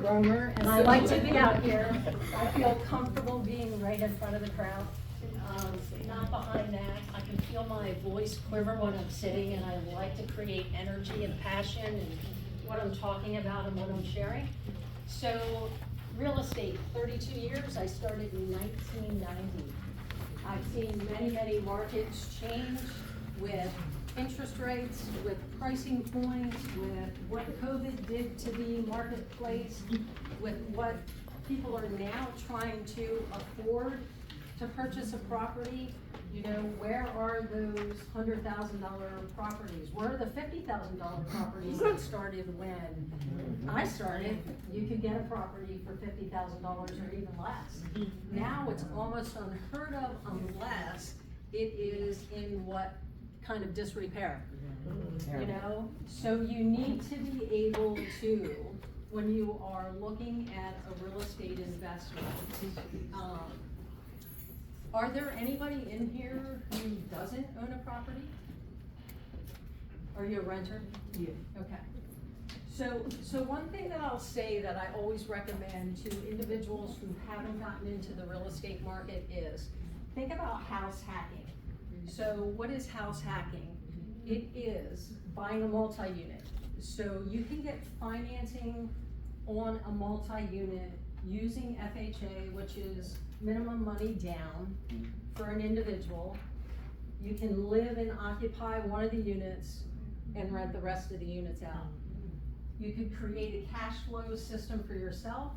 roamer, and I like to be out here. I feel comfortable being right in front of the crowd, not behind that. I can feel my voice quiver when I'm sitting, and I like to create energy and passion and what I'm talking about and what I'm sharing. So, real estate, 32 years. I started in 1990. I've seen many, many markets change with interest rates, with pricing points, with what COVID did to the marketplace, with what people are now trying to afford to purchase a property. You know, where are those $100,000 properties? Where are the $50,000 properties that started when I started? You could get a property for $50,000 or even less. Now it's almost unheard of unless it is in what kind of disrepair, you know? So you need to be able to, when you are looking at a real estate investment, are there anybody in here who doesn't own a property? Are you a renter? Yeah. Okay. So one thing that I'll say that I always recommend to individuals who haven't gotten into the real estate market is think about house hacking. So what is house hacking? It is buying a multi-unit. So you can get financing on a multi-unit using FHA, which is minimum money down for an individual. You can live and occupy one of the units and rent the rest of the units out. You could create a cash flow system for yourself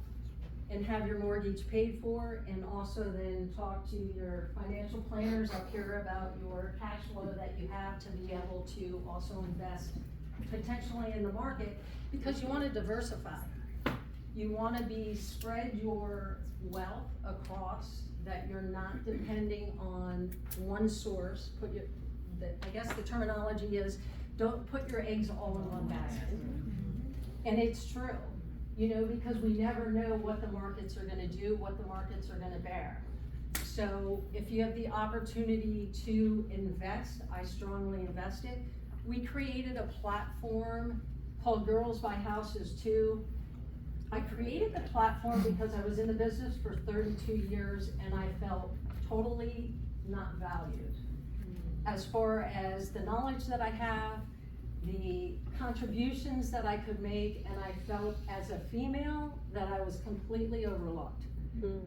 and have your mortgage paid for, and also then talk to your financial planners up here about your cash flow that you have to be able to also invest potentially in the market, because you want to diversify. You want to be spread your wealth across, that you're not depending on one source. I guess the terminology is, don't put your eggs all in one basket. And it's true, you know, because we never know what the markets are gonna do, what the markets are gonna bear. So if you have the opportunity to invest, I strongly invest it. We created a platform called Girls Buy Houses Too. I created the platform because I was in the business for 32 years and I felt totally not valued. As far as the knowledge that I have, the contributions that I could make, and I felt as a female that I was completely overlooked.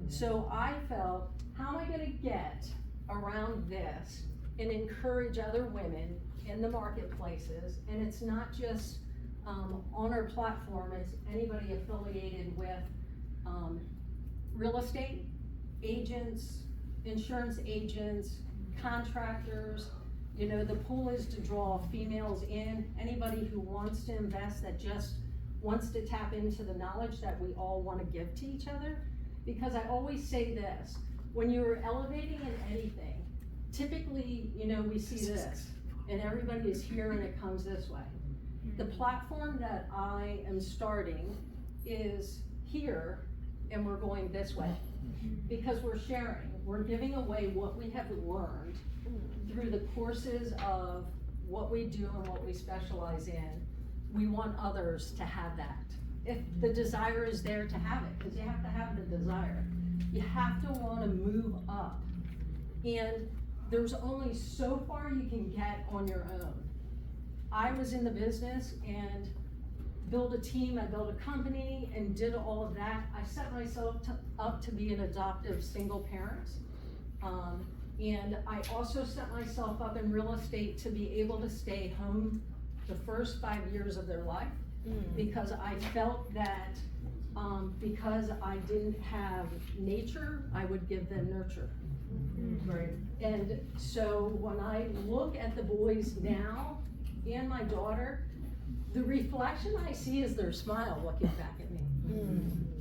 So I felt, how am I gonna get around this and encourage other women in the marketplaces? And it's not just on our platform, it's anybody affiliated with real estate agents, insurance agents, contractors. You know, the pool is to draw females in, anybody who wants to invest, that just wants to tap into the knowledge that we all want to give to each other. Because I always say this, when you're elevating in anything, typically, you know, we see this, and everybody is here and it comes this way. The platform that I am starting is here, and we're going this way. Because we're sharing, we're giving away what we have learned through the courses of what we do and what we specialize in. We want others to have that. If the desire is there to have it, because you have to have the desire. You have to want to move up. And there's only so far you can get on your own. I was in the business and built a team, I built a company and did all of that. I set myself up to be an adoptive single parent. And I also set myself up in real estate to be able to stay home the first 5 years of their life, because I felt that because I didn't have nature, I would give them nurture. Right. And so when I look at the boys now and my daughter, the reflection I see is their smile looking back at me.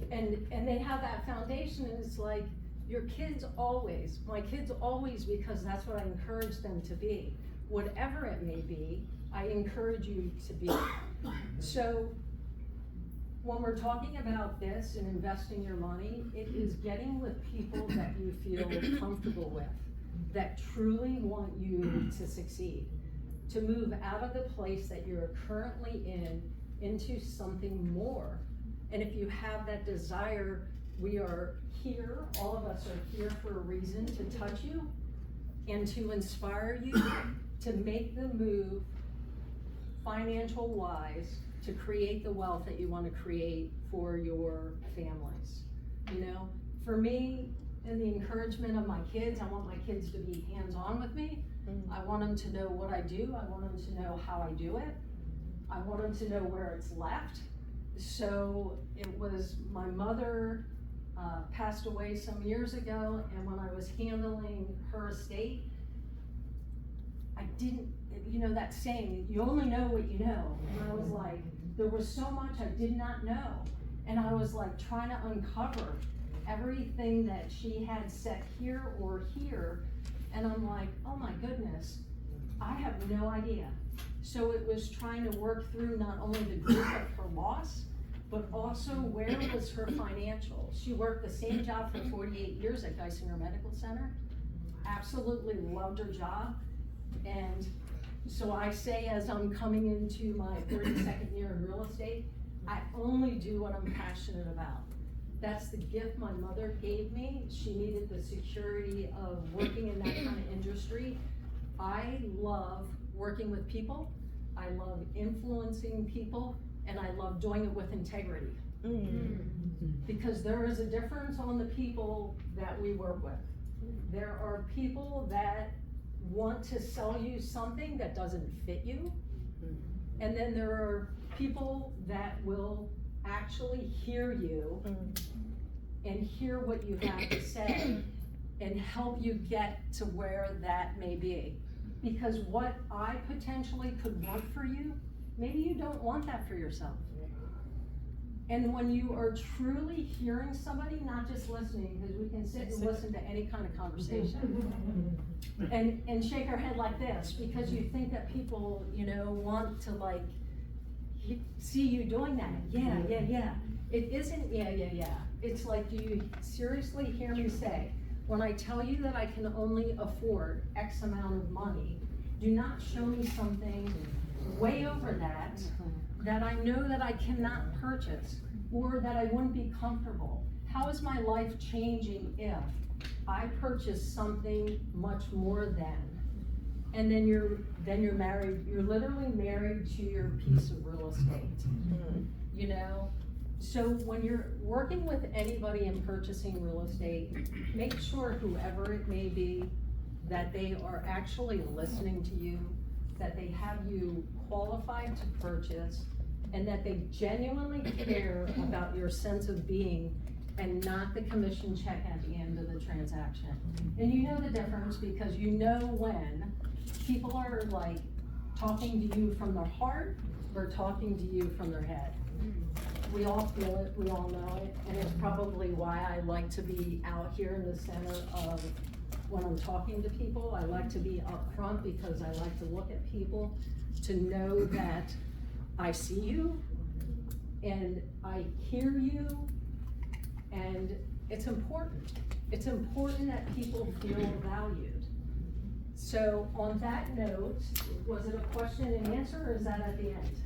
And they have that foundation, and it's like, your kids always, my kids always, because that's what I encourage them to be. Whatever it may be, I encourage you to be. So when we're talking about this and investing your money, it is getting with people that you feel comfortable with, that truly want you to succeed, to move out of the place that you're currently in into something more. And if you have that desire, we are here, all of us are here for a reason, to touch you and to inspire you to make the move financial wise to create the wealth that you want to create for your families. You know, for me, and the encouragement of my kids, I want my kids to be hands-on with me. I want them to know what I do. I want them to know how I do it. I want them to know where it's left. So it was, my mother passed away some years ago, and when I was handling her estate, I didn't, you know that saying, you only know what you know. And I was like, there was so much I did not know. And I was like trying to uncover everything that she had set here or here. And I'm like, oh my goodness, I have no idea. So it was trying to work through not only the grief of her loss, but also where was her financial. She worked the same job for 48 years at Geisinger Medical Center. Absolutely loved her job. And so I say, as I'm coming into my 32nd year in real estate, I only do what I'm passionate about. That's the gift my mother gave me. She needed the security of working in that kind of industry. I love working with people. I love influencing people, and I love doing it with integrity. Because there is a difference on the people that we work with. There are people that want to sell you something that doesn't fit you. And then there are people that will actually hear you and hear what you have to say and help you get to where that may be. Because what I potentially could want for you, maybe you don't want that for yourself. And when you are truly hearing somebody, not just listening, because we can sit and listen to any kind of conversation and shake our head like this, because you think that people, you know, want to like see you doing that. Yeah. It isn't yeah. It's like, do you seriously hear me say, when I tell you that I can only afford X amount of money, do not show me something way over that I know that I cannot purchase, or that I wouldn't be comfortable. How is my life changing if I purchase something much more than? And then you're married, you're literally married to your piece of real estate. You know? So when you're working with anybody in purchasing real estate, make sure, whoever it may be, that they are actually listening to you, that they have you qualified to purchase, and that they genuinely care about your sense of being and not the commission check at the end of the transaction. And you know the difference, because you know when people are like talking to you from their heart or talking to you from their head. We all feel it, we all know it, and it's probably why I like to be out here in the center of when I'm talking to people. I like to be up front because I like to look at people to know that I see you and I hear you, and it's important. It's important that people feel valued. So on that note, was it a question and answer, or is that at the end?